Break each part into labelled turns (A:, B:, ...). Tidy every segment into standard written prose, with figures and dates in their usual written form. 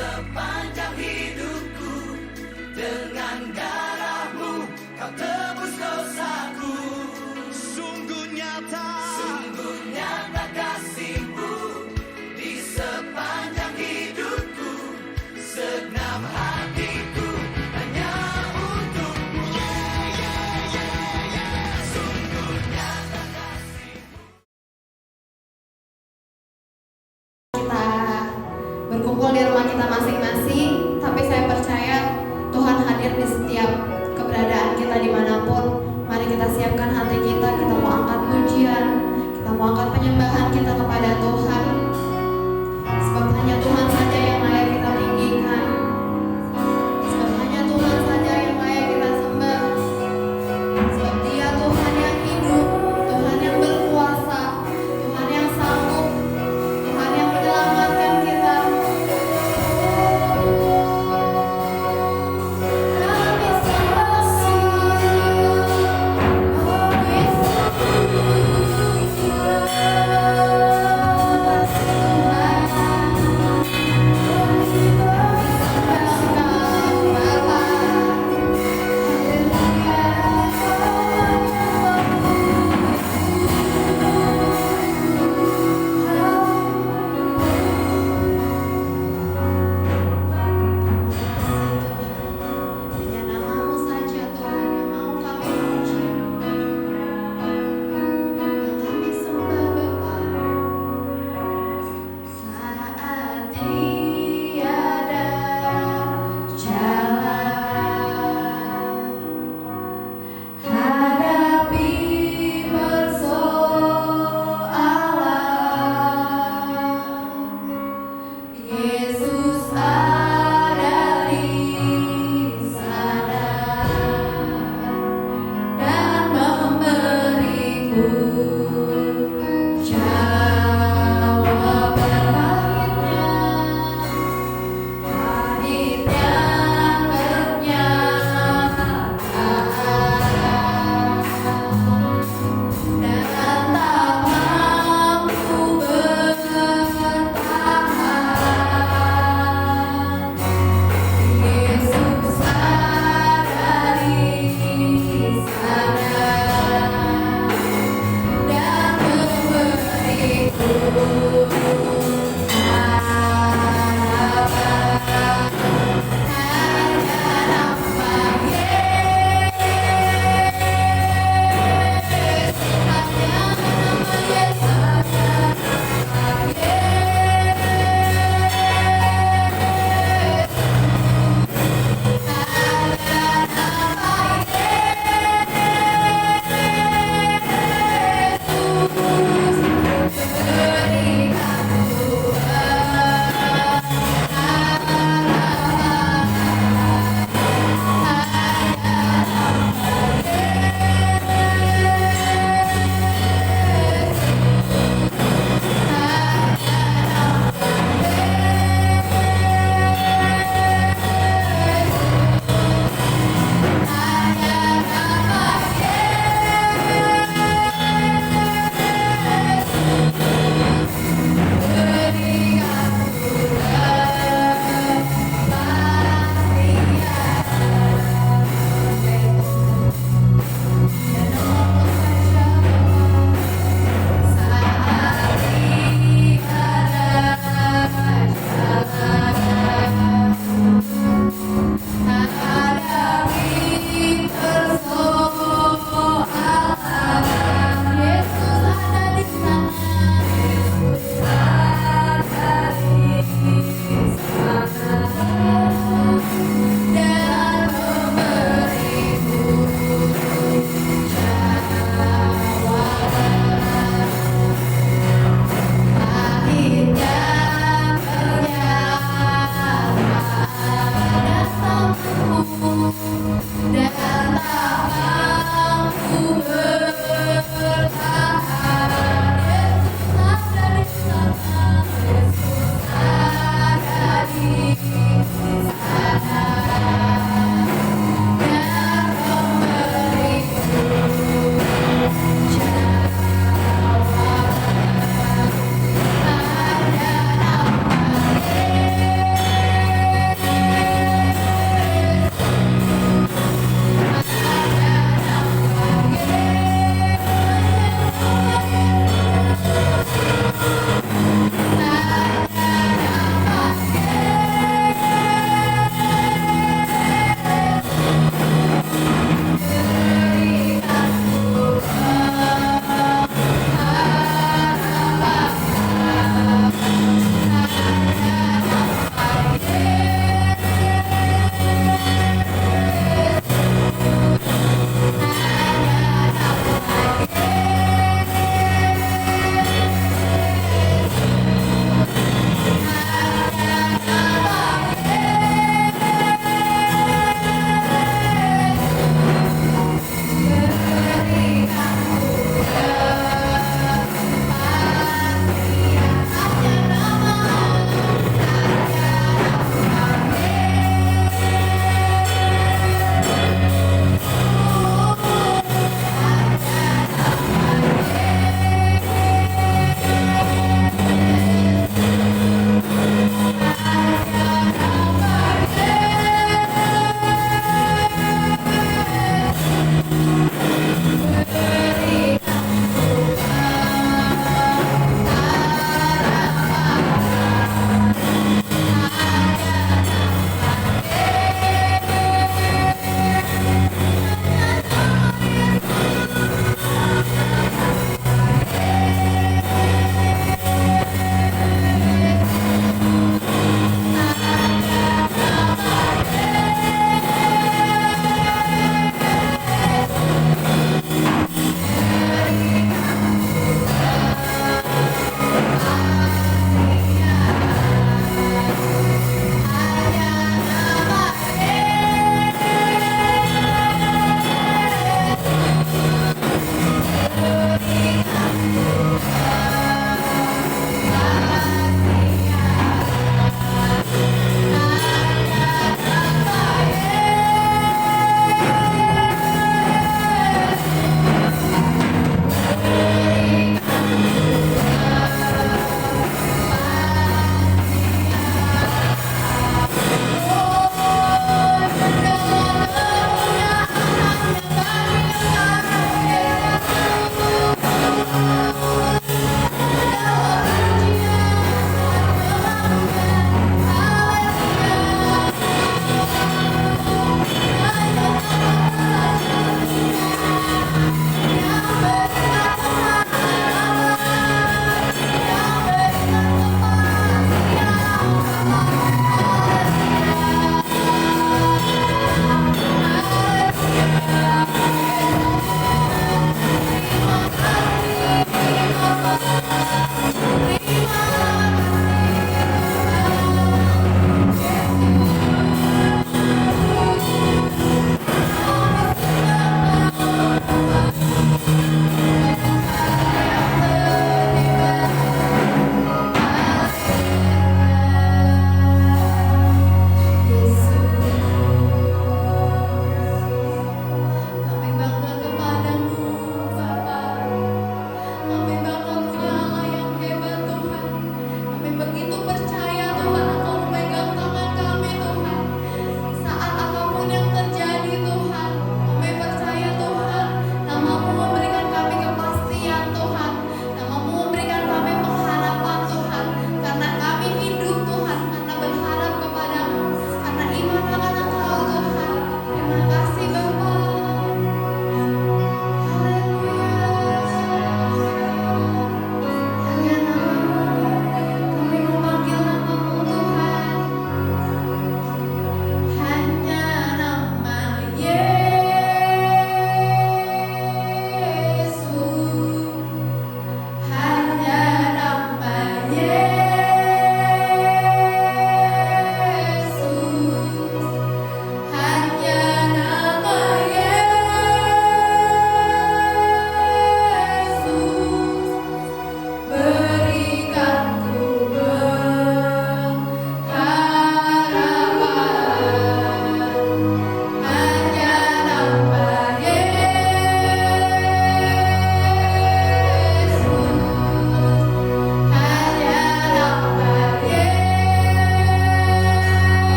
A: sepanjang hidupku. Dengan darah-Mu Kau tebus dosaku. Sungguh nyata kasih-Mu di sepanjang hidupku. Segenap hatiku hanya untuk-Mu. Sungguh nyata kasih-Mu.
B: Kita berkumpul di rumah kita masing-masing, tapi saya percaya Tuhan hadir di setiap keberadaan kita dimanapun. Mari kita siapkan hati kita, kita mau angkat pujian, kita mau angkat penyembahan kita kepada Tuhan. Sebab hanya Tuhan saja yang layak kita tinggikan. Sebab hanya Tuhan saja yang layak kita sembah. Sebab Dia Tuhan yang hidup, Tuhan yang berkuasa, Tuhan yang sanggup, Tuhan yang menyelamatkan kita. Kami saksi, oh Yesus.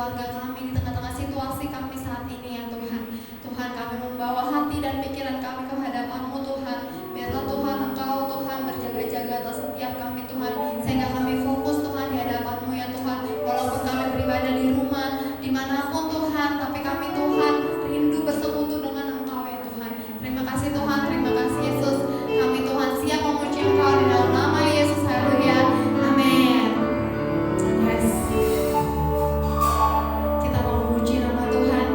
B: keluarga kami, di tengah-tengah situasi kami saat ini ya Tuhan. Tuhan, kami membawa hati dan pikiran kami ke hadapan-Mu Tuhan. Biarlah Tuhan Engkau Tuhan berjaga-jaga atas setiap kami Tuhan, sehingga kami fokus Tuhan di hadapan-Mu ya Tuhan. Walaupun kami beribadah di rumah, dimanapun Tuhan, tapi kami Tuhan rindu bersekutu dengan Engkau ya Tuhan. Terima kasih Tuhan, terima kasih Yesus. Kami Tuhan siap memuji Engkau di dalam nama Yesus. Haleluya. Amin. Yes. Kita mau memuji nama Tuhan.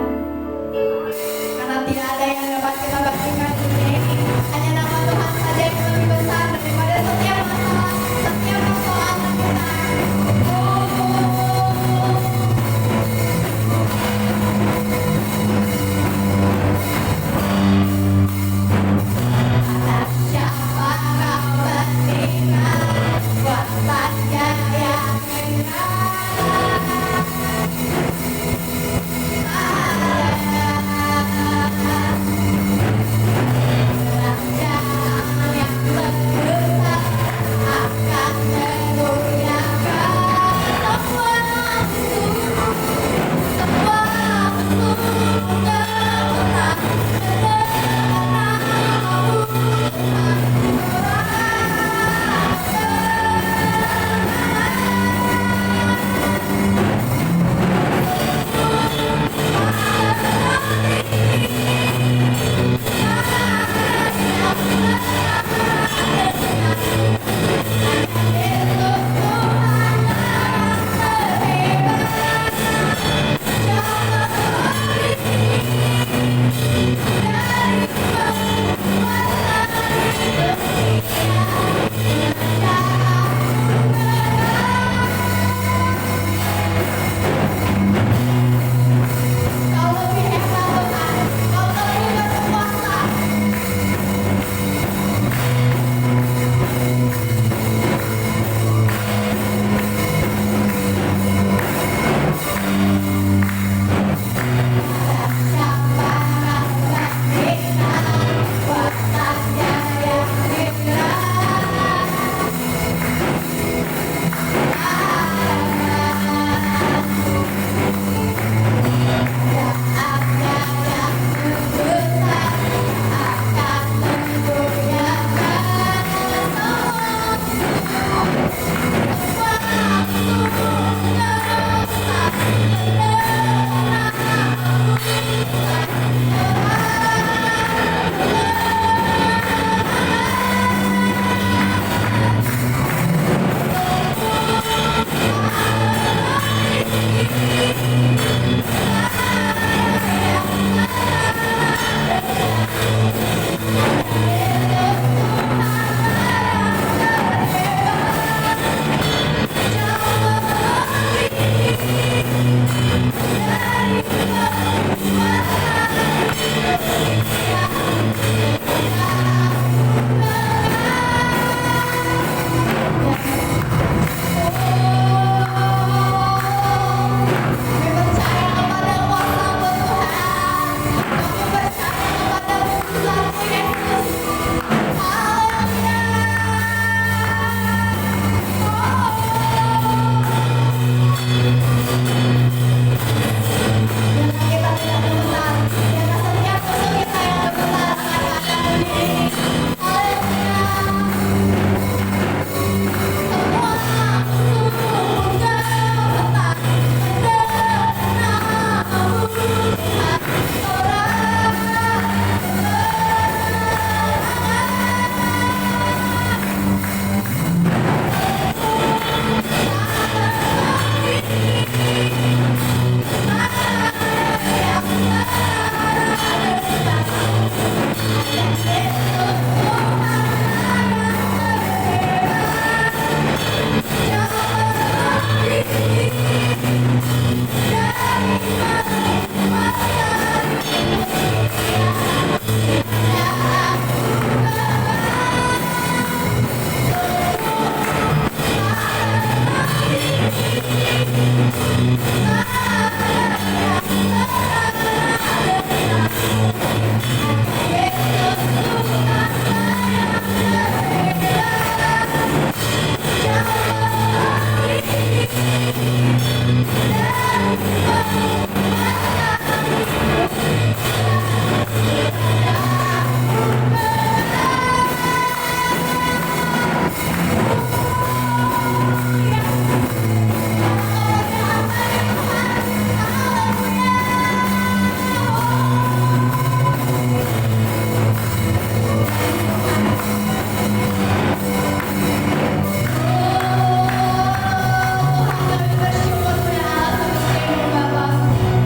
B: Kami bersyukur punya Allah seperti Bapak.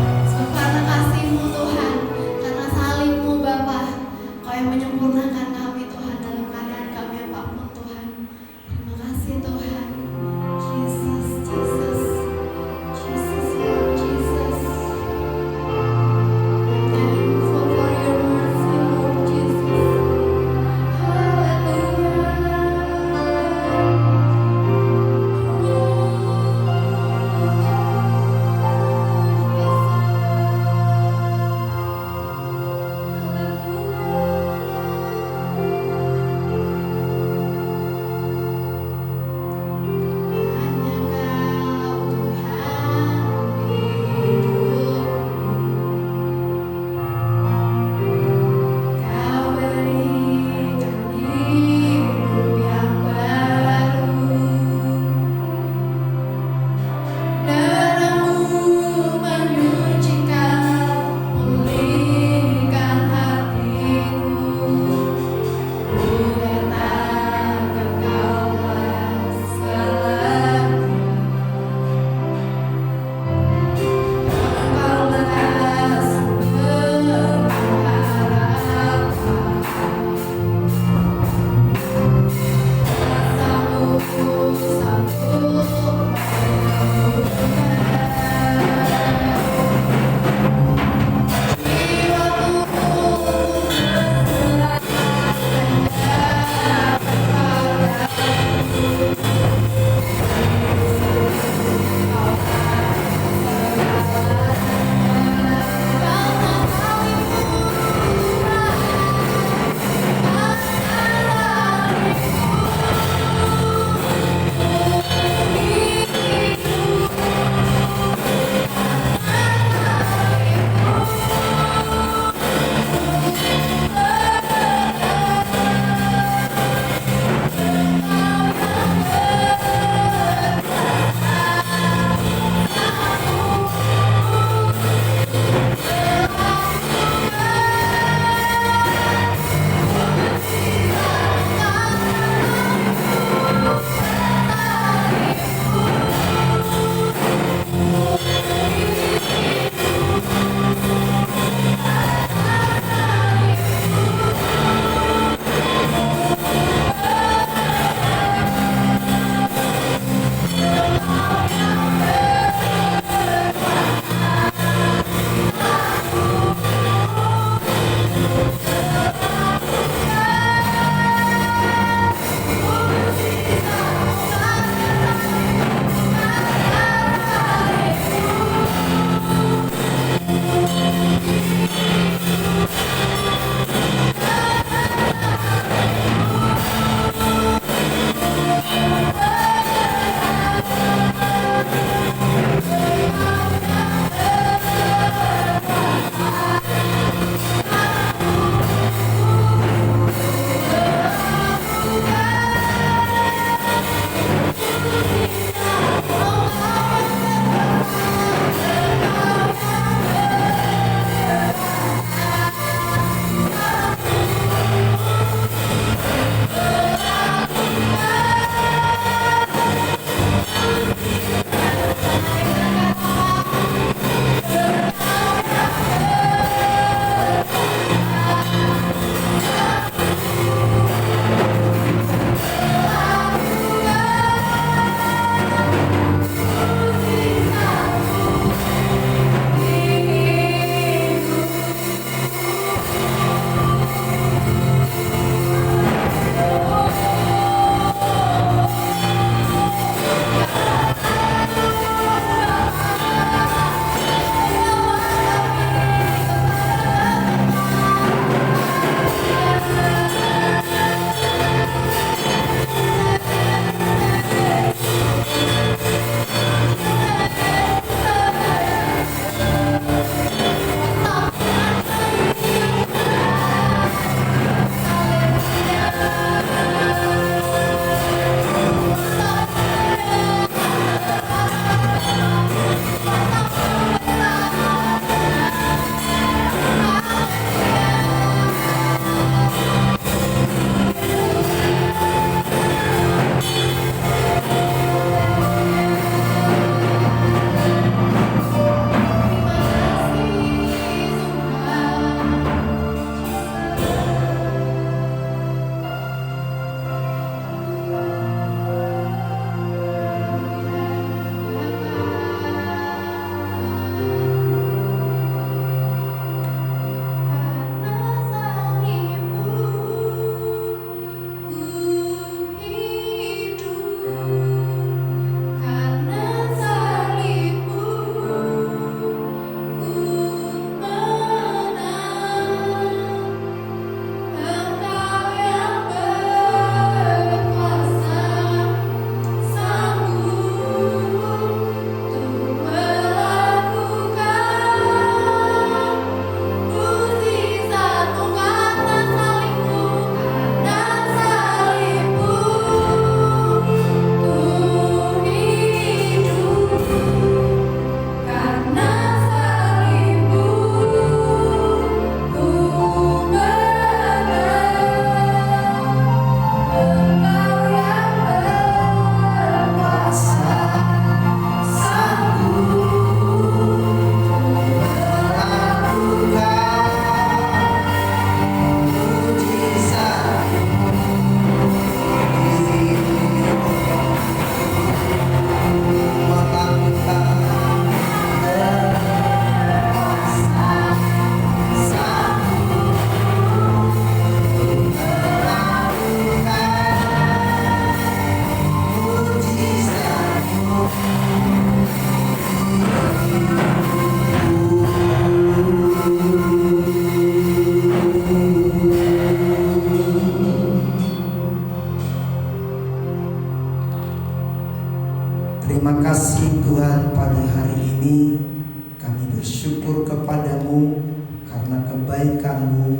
C: bersyukur kepadamu karena kebaikan-Mu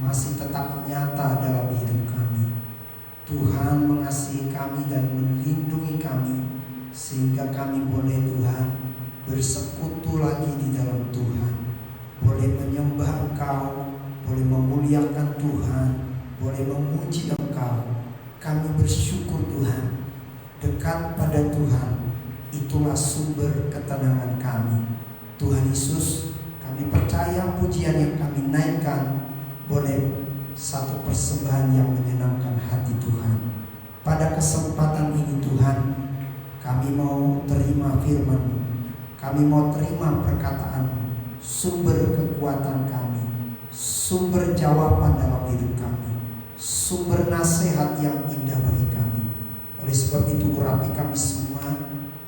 C: masih tetap nyata dalam hidup kami. Tuhan mengasihi kami dan melindungi kami, sehingga kami boleh Tuhan bersekutu lagi di dalam Tuhan, boleh menyembah Engkau, boleh memuliakan Tuhan, boleh memuji Engkau. Kami bersyukur Tuhan. Dekat pada Tuhan, itulah sumber ketenangan kami. Tuhan Yesus, kami percaya pujian yang kami naikkan boleh satu persembahan yang menyenangkan hati Tuhan. Pada kesempatan ini Tuhan, kami mau terima firman-Mu, kami mau terima perkataan-Mu, sumber kekuatan kami, sumber jawaban dalam hidup kami, sumber nasihat yang indah bagi kami. Oleh sebab itu urapi kami semua,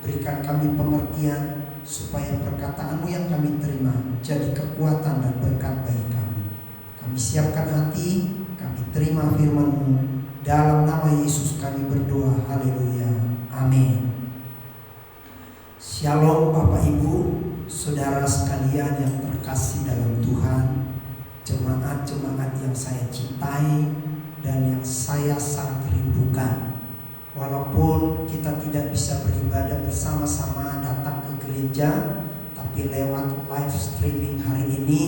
C: berikan kami pengertian, supaya perkataan-Mu yang kami terima jadi kekuatan dan berkat bagi kami. Kami siapkan hati, kami terima firman-Mu. Dalam nama Yesus kami berdoa, haleluya, amin. Shalom Bapak Ibu, saudara sekalian yang terkasih dalam Tuhan, jemaat-jemaat yang saya cintai dan yang saya sangat rindukan. Walaupun kita tidak bisa beribadah bersama-sama datang ke gereja, tapi lewat live streaming hari ini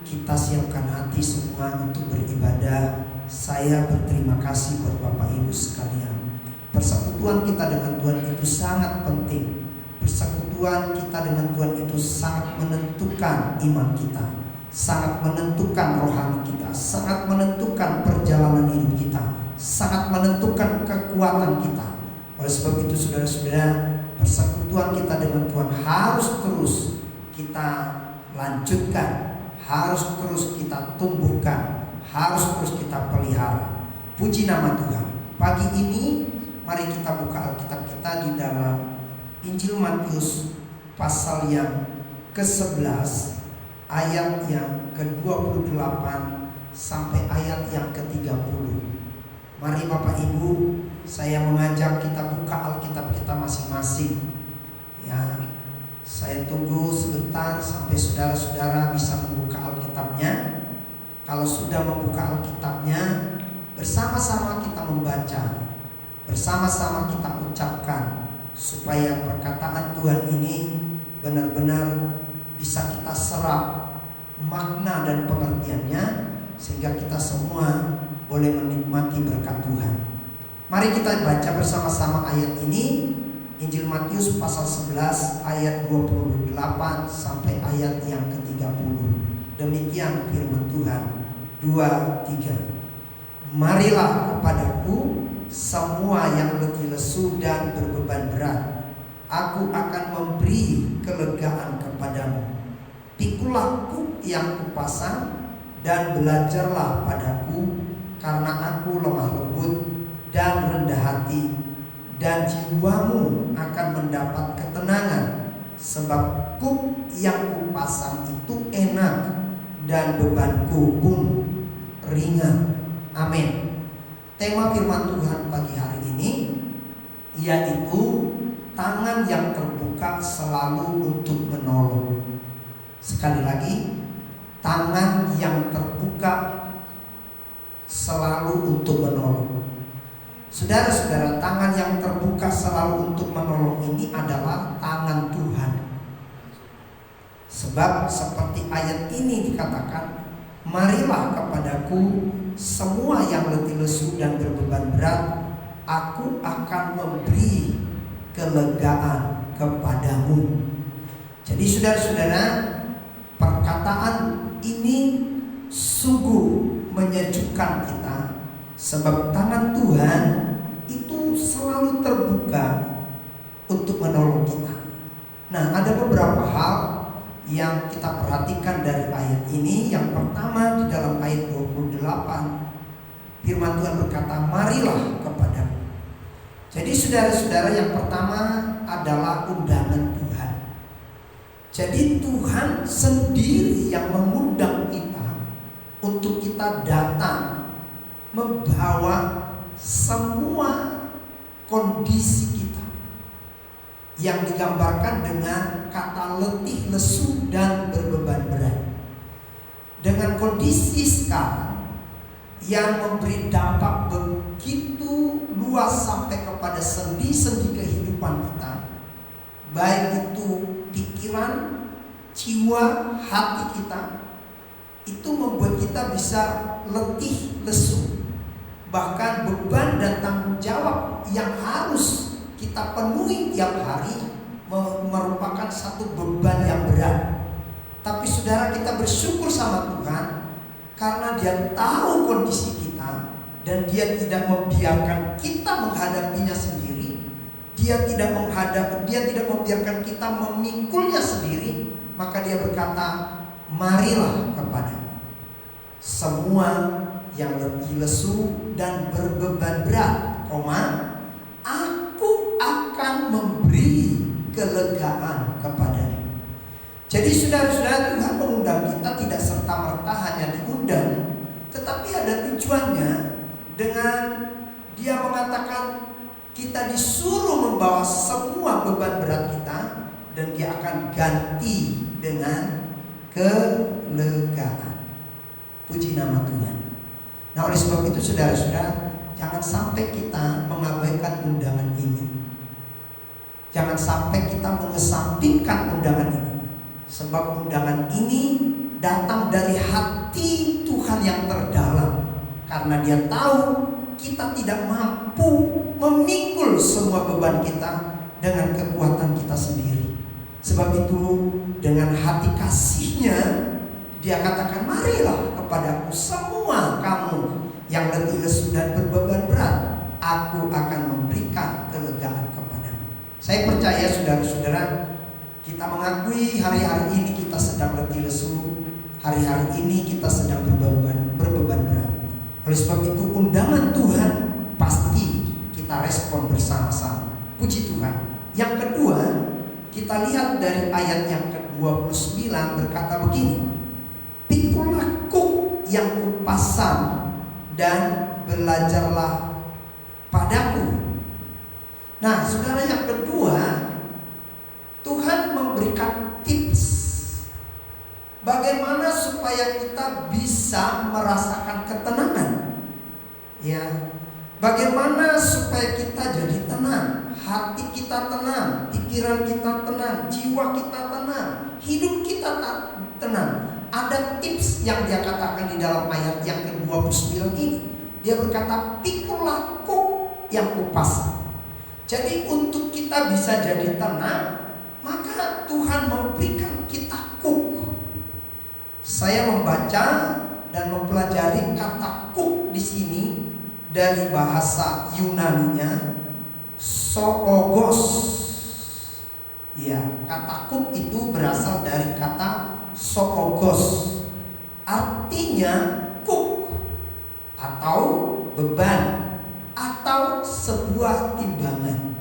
C: kita siapkan hati semua untuk beribadah. Saya berterima kasih buat Bapak Ibu sekalian. Persekutuan kita dengan Tuhan itu sangat penting. Persekutuan kita dengan Tuhan itu sangat menentukan iman kita, sangat menentukan rohani kita, sangat menentukan perjalanan hidup kita, sangat menentukan kekuatan kita. Oleh sebab itu saudara-saudara, persekutuan kita dengan Tuhan harus terus kita lanjutkan, harus terus kita tumbuhkan, harus terus kita pelihara. Puji nama Tuhan. Pagi ini mari kita buka Alkitab kita di dalam Injil Matius pasal yang ke-11 ayat yang ke-28 sampai ayat yang ke-30. Mari Bapak Ibu, saya mengajak kita buka Alkitab kita masing-masing. Ya, saya tunggu sebentar sampai saudara-saudara bisa membuka Alkitabnya. Kalau sudah membuka Alkitabnya, bersama-sama kita membaca, bersama-sama kita ucapkan, supaya perkataan Tuhan ini benar-benar bisa kita serap makna dan pengertiannya, sehingga kita semua boleh menikmati berkat Tuhan. Mari kita baca bersama-sama ayat ini, Injil Matius pasal 11 ayat 28 sampai ayat yang ke-30. Demikian firman Tuhan. 2, 3. Marilah kepadaku semua yang letih lesu dan berbeban berat, aku akan memberi kelegaan kepadamu. Pikulah kuk yang kupasang dan belajarlah padaku, karena aku lemah lembut dan rendah hati, dan jiwamu akan mendapat ketenangan, sebab kuk yang kupasang itu enak dan bebanku pun ringan. Amin. Tema firman Tuhan pagi hari ini yaitu tangan yang terbuka selalu untuk menolong. Sekali lagi, tangan yang terbuka selalu untuk menolong. Saudara-saudara, tangan yang terbuka selalu untuk menolong ini adalah tangan Tuhan. Sebab seperti ayat ini dikatakan, marilah kepadaku semua yang letih lesu dan berbeban berat, aku akan memberi kelegaan kepadamu. Jadi saudara-saudara, perkataan ini sungguh menyejukkan kita, sebab tangan Tuhan itu selalu terbuka untuk menolong kita. Nah, ada beberapa hal yang kita perhatikan dari ayat ini. Yang pertama, di dalam ayat 28 firman Tuhan berkata, marilah kepadaku. Jadi saudara-saudara, yang pertama adalah undangan Tuhan. Jadi Tuhan sendiri yang mengundang kita untuk kita datang, membawa semua kondisi kita yang digambarkan dengan kata letih, lesu, dan berbeban dengan kondisi sekarang yang memberi dampak begitu luas sampai kepada sendi-sendi kehidupan kita, baik itu pikiran, jiwa, hati kita, itu membuat kita bisa letih, lesu. Bahkan beban dan tanggung jawab yang harus kita penuhi tiap hari merupakan satu beban yang berat. Tapi saudara, kita bersyukur sama Tuhan karena Dia tahu kondisi kita dan Dia tidak membiarkan kita menghadapinya sendiri. Dia tidak membiarkan kita memikulnya sendiri. Maka Dia berkata, marilah kepadaku semua yang letih lesu dan berbeban berat, aku akan memberi kelegaan kepadanya. Jadi saudara-saudara, Tuhan mengundang kita tidak serta-merta hanya diundang, tetapi ada tujuannya. Dengan Dia mengatakan kita disuruh membawa semua beban berat kita, dan Dia akan ganti dengan kelegaan. Puji nama Tuhan. Nah, oleh sebab itu saudara-saudara, jangan sampai kita mengabaikan undangan ini. Jangan sampai kita mengesampingkan undangan ini. Sebab undangan ini datang dari hati Tuhan yang terdalam. Karena Dia tahu kita tidak mampu memikul semua beban kita dengan kekuatan kita sendiri. Sebab itu dengan hati kasih-Nya Dia katakan, marilah kepadaku semua kamu yang letih lesu dan berbeban berat, aku akan memberikan kelegaan kepadamu. Saya percaya saudara-saudara, kita mengakui hari-hari ini kita sedang letih lesu, hari-hari ini kita sedang berbeban berat. Oleh sebab itu undangan Tuhan pasti kita respon bersama-sama. Puji Tuhan. Yang kedua, kita lihat dari ayat yang ke-29 berkata begini, pikulah kuk yang kupasang dan belajarlah padaku. Nah, saudara, yang kedua, Tuhan memberikan tips bagaimana supaya kita bisa merasakan ketenangan. Ya, bagaimana supaya kita jadi tenang, hati kita tenang, pikiran kita tenang, jiwa kita tenang, hidup kita tenang. Ada tips yang Dia katakan di dalam ayat yang ke-29 ini. Dia berkata, pikulah kuk yang kupasang. Jadi untuk kita bisa jadi tenang, maka Tuhan memberikan kita kuk. Saya membaca dan mempelajari kata kuk di sini dari bahasa Yunaninya zoogos. Ya, kata kuk itu berasal dari kata zoogos, artinya kuk atau beban atau sebuah timbangan.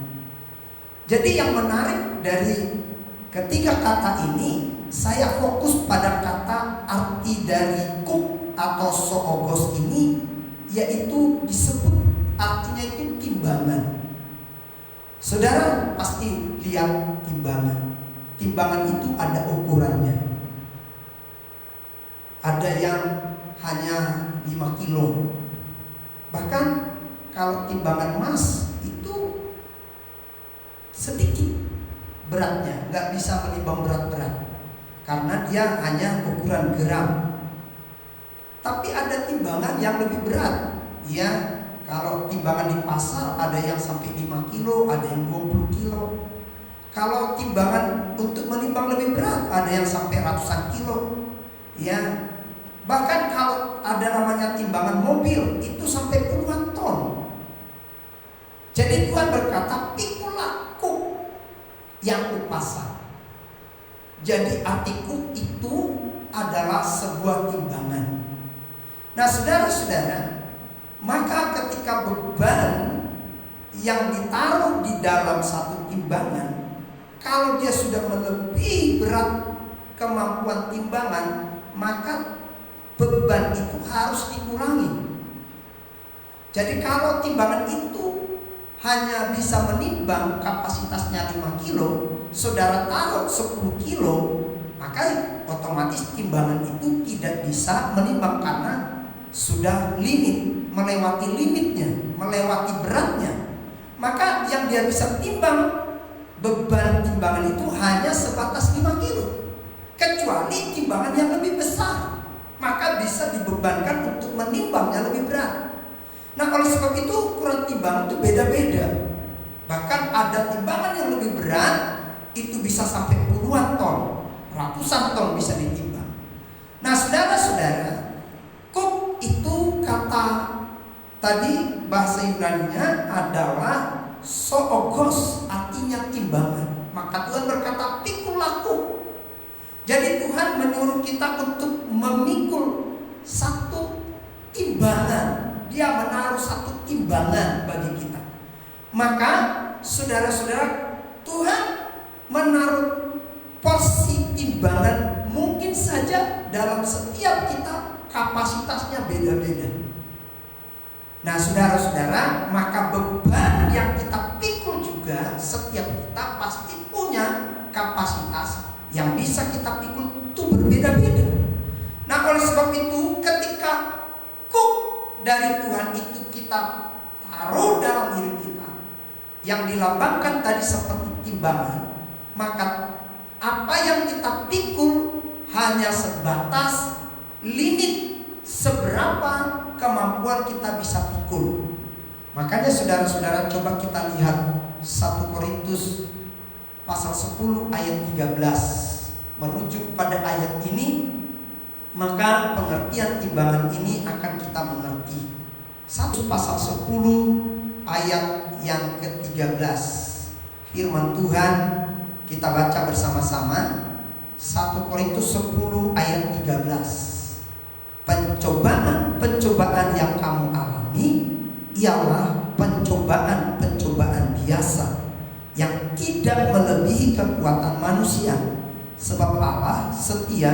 C: Jadi yang menarik dari ketiga kata ini, saya fokus pada kata arti dari kuk atau zoogos ini, yaitu disebut artinya itu timbangan. Saudara pasti lihat timbangan. Timbangan itu ada ukurannya. Ada yang hanya 5 kilo. Bahkan kalau timbangan emas itu sedikit beratnya, nggak bisa menimbang berat-berat karena dia hanya ukuran gram. Tapi ada timbangan yang lebih berat. Ya, kalau timbangan di pasar ada yang sampai 5 kilo, ada yang 20 kilo. Kalau timbangan untuk menimbang lebih berat ada yang sampai ratusan kilo. Ya, bahkan kalau ada namanya timbangan mobil itu sampai puluhan ton. Jadi Tuhan berkata, pikulah kuk yang kupasang. Jadi arti kuk itu adalah sebuah timbangan. Nah, saudara-saudara, maka ketika beban yang ditaruh di dalam satu timbangan, kalau dia sudah melebihi berat kemampuan timbangan, maka beban itu harus dikurangi. Jadi kalau timbangan itu hanya bisa menimbang kapasitasnya 5 kilo, saudara taruh 10 kilo, maka otomatis otomatis timbangan itu tidak bisa menimbang karena sudah limit, melewati limitnya, melewati beratnya. Maka yang dia bisa timbang, beban timbangan itu hanya sebatas 5 kilo. Kecuali timbangan yang lebih besar, maka bisa dibebankan untuk menimbangnya lebih berat. Nah, oleh sebab itu ukuran timbangan itu beda-beda. Bahkan ada timbangan yang lebih berat, itu bisa sampai puluhan ton, ratusan ton bisa ditimbang. Nah, saudara-saudara, kuk itu kata tadi bahasa Ibrani-nya adalah soogos, artinya timbangan. Maka Tuhan berkata pikul aku. Jadi Tuhan menyuruh kita untuk memikul satu timbangan. Dia menaruh satu timbangan bagi kita. Maka saudara-saudara, Tuhan menaruh porsi timbangan mungkin saja dalam setiap kita kapasitasnya beda-beda. Nah, saudara-saudara, maka beban yang kita pikul juga setiap kita pasti punya kapasitas yang bisa kita pikul itu berbeda-beda. Nah, oleh sebab itu ketika kuk dari Tuhan itu kita taruh dalam hidup kita, yang dilambangkan tadi seperti timbangan, maka apa yang kita pikul hanya sebatas limit seberapa kemampuan kita bisa pikul. Makanya saudara-saudara, coba kita lihat 1 Korintus pasal 10 ayat 13. Merujuk pada ayat ini, maka pengertian timbangan ini akan kita mengerti. 1 pasal 10 ayat yang ke-13. Firman Tuhan kita baca bersama-sama. 1 Korintus 10 ayat 13. Pencobaan yang kamu alami ialah pencobaan biasa yang tidak melebihi kekuatan manusia. Sebab Allah setia,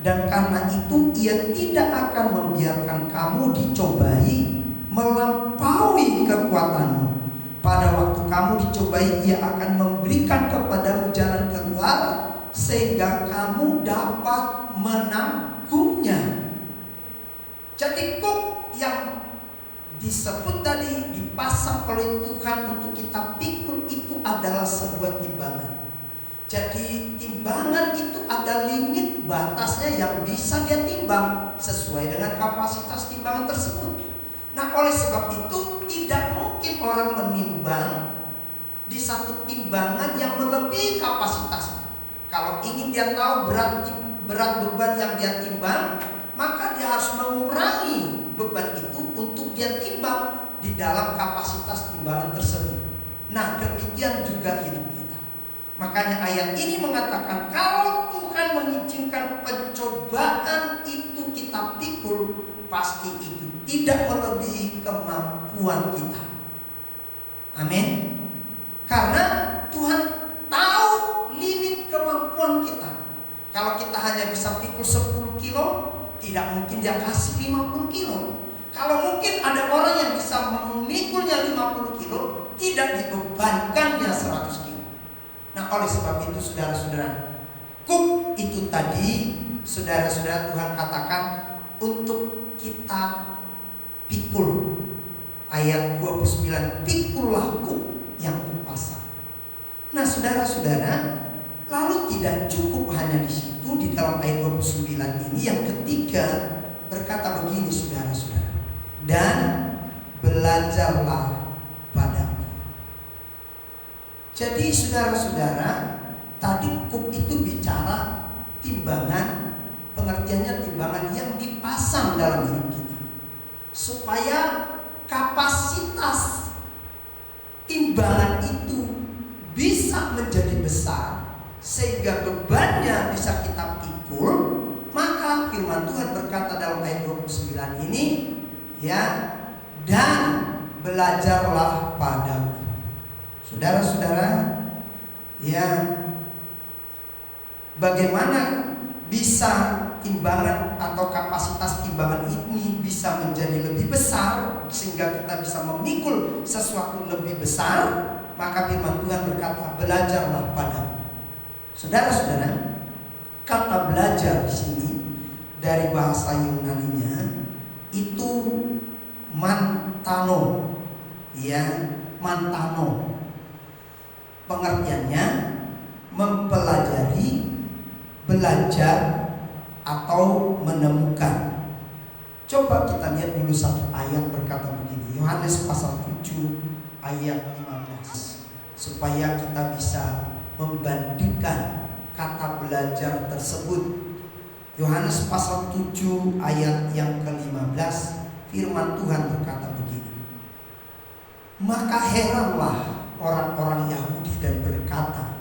C: dan karena itu Ia tidak akan membiarkan kamu dicobai melampaui kekuatanmu. Pada waktu kamu dicobai, Ia akan memberikan kepadamu jalan keluar sehingga kamu dapat menanggungnya. Jadi kuk yang disebut tadi dipasang oleh Tuhan untuk kita pikul itu adalah sebuah timbangan. Jadi timbangan itu ada limit batasnya yang bisa dia timbang sesuai dengan kapasitas timbangan tersebut. Nah, oleh sebab itu tidak mungkin orang menimbang di satu timbangan yang melebihi kapasitasnya. Kalau ingin dia tahu berat beban yang dia timbang, maka dia harus mengurangi beban itu untuk dia timbang di dalam kapasitas timbangan tersebut. Nah, demikian juga hidup kita. Makanya ayat ini mengatakan kalau Tuhan mengizinkan pencobaan itu kita pikul, pasti itu tidak melebihi kemampuan kita. Amin. Karena Tuhan tahu limit kemampuan kita. Kalau kita hanya bisa pikul 10 kilo, tidak mungkin dia kasih 50 kilo. Kalau mungkin ada orang yang bisa memikulnya 50 kilo, tidak dibebankannya 100 kilo. Nah, oleh sebab itu saudara-saudara, kuk itu tadi saudara-saudara Tuhan katakan untuk kita pikul. Ayat 29, pikullah kuk yang kupasang. Nah, saudara-saudara, lalu tidak cukup hanya di situ. Di dalam ayat 29 ini yang ketiga berkata begini saudara-saudara, dan belajarlah padaku. Jadi saudara-saudara, tadi kuk itu bicara timbangan, pengertiannya timbangan yang dipasang dalam hidup kita, supaya kapasitas timbangan itu bisa menjadi besar sehingga bebannya bisa kita pikul. Maka firman Tuhan berkata dalam ayat 29 ini, ya, dan belajarlah padaku. Saudara-saudara, ya, bagaimana bisa timbangan atau kapasitas timbangan ini bisa menjadi lebih besar sehingga kita bisa memikul sesuatu lebih besar? Maka firman Tuhan berkata, belajarlah padaku. Saudara-saudara, kata belajar di sini dari bahasa Yunaninya itu mantano, ya, mantano. Pengertiannya mempelajari, belajar, atau menemukan. Coba kita lihat dulu satu ayat berkata begini, Yohanes pasal 7 ayat 15, supaya kita bisa membandingkan kata belajar tersebut. Yohanes pasal 7 ayat yang ke-15, firman Tuhan berkata begini, maka heranlah orang-orang Yahudi dan berkata,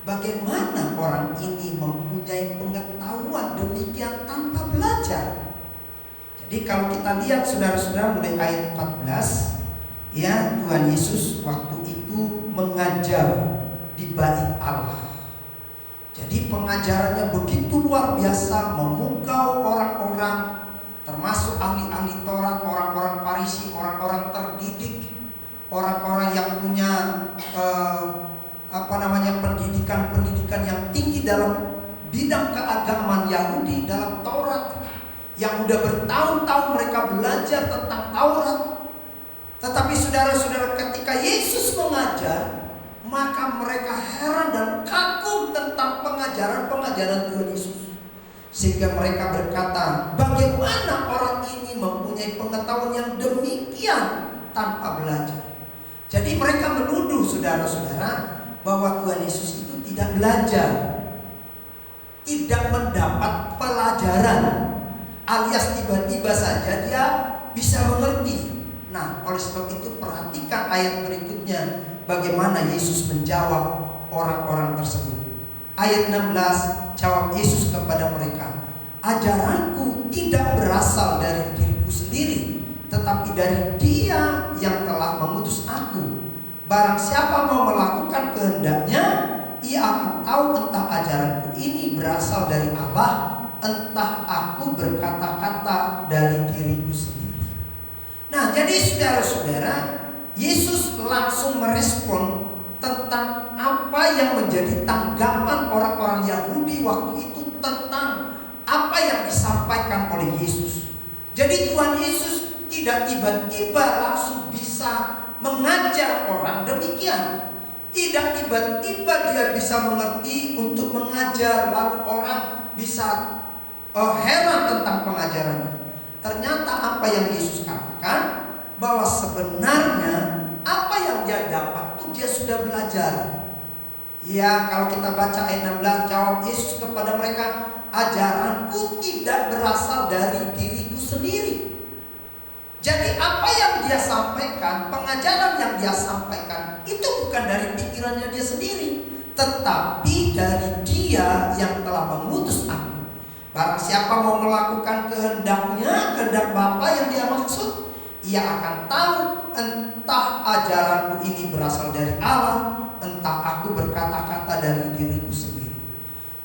C: bagaimana orang ini mempunyai pengetahuan demikian tanpa belajar? Jadi kalau kita lihat saudara-saudara mulai ayat 14, ya, Tuhan Yesus waktu itu mengajar di bait Allah. Jadi pengajarannya begitu luar biasa, memukau orang-orang, termasuk ahli-ahli Taurat, orang-orang Farisi, orang-orang terdidik, orang-orang yang punya pendidikan yang tinggi dalam bidang keagamaan Yahudi, dalam Taurat, yang udah bertahun-tahun mereka belajar tentang Taurat. Tetapi saudara-saudara, ketika Yesus mengajar, maka mereka heran dan kagum tentang pengajaran Tuhan Yesus. Sehingga mereka berkata, bagaimana orang ini mempunyai pengetahuan yang demikian tanpa belajar? Jadi mereka menuduh saudara-saudara bahwa Tuhan Yesus itu tidak belajar, tidak mendapat pelajaran, alias tiba-tiba saja dia bisa mengerti. Nah, oleh sebab itu perhatikan ayat berikutnya, bagaimana Yesus menjawab orang-orang tersebut. Ayat 16, jawab Yesus kepada mereka, ajaranku tidak berasal dari diriku sendiri, tetapi dari Dia yang telah mengutus aku. Barang siapa mau melakukan kehendaknya, ia akan tahu entah ajaranku ini berasal dari Allah, entah aku berkata-kata dari diriku sendiri. Nah, jadi saudara-saudara, Yesus langsung merespon tentang apa yang menjadi tanggapan orang-orang Yahudi waktu itu tentang apa yang disampaikan oleh Yesus. Jadi Tuhan Yesus tidak tiba-tiba langsung bisa mengajar orang demikian. Tidak tiba-tiba dia bisa mengerti untuk mengajar lalu orang bisa heran tentang pengajarannya. Ternyata apa yang Yesus katakan, bahwa sebenarnya apa yang dia dapat itu dia sudah belajar. Ya, kalau kita baca ayat 16, jawab Yesus kepada mereka, ajaranku tidak berasal dari diriku sendiri. Jadi apa yang dia sampaikan, pengajaran yang dia sampaikan, itu bukan dari pikirannya dia sendiri, tetapi dari Dia yang telah mengutus aku. Barang siapa mau melakukan kehendaknya, kehendak Bapa yang dia maksud, ia akan tahu entah ajaranku ini berasal dari Allah, entah aku berkata-kata dari diriku sendiri.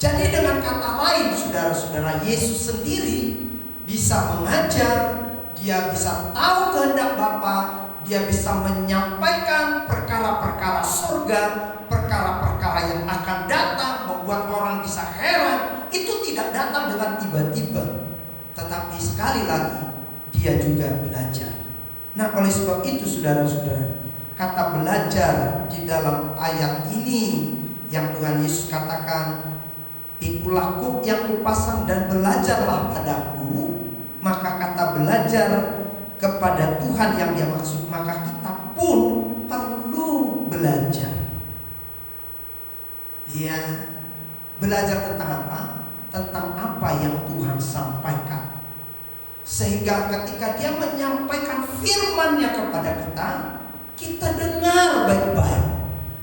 C: Jadi dengan kata lain, saudara-saudara, Yesus sendiri bisa mengajar, dia bisa tahu kehendak Bapa, dia bisa menyampaikan perkara-perkara surga, perkara-perkara yang akan datang, membuat orang bisa heran. Itu tidak datang dengan tiba-tiba, tetapi sekali lagi dia juga belajar. Nah, oleh sebab itu saudara-saudara, kata belajar di dalam ayat ini yang Tuhan Yesus katakan, pikulah kuk yang kupasang dan belajarlah padaku, maka kata belajar kepada Tuhan yang dia maksud, maka kita pun perlu belajar. Ya, belajar tentang apa? Tentang apa yang Tuhan sampaikan. Sehingga ketika dia menyampaikan firman-Nya kepada kita, kita dengar baik-baik,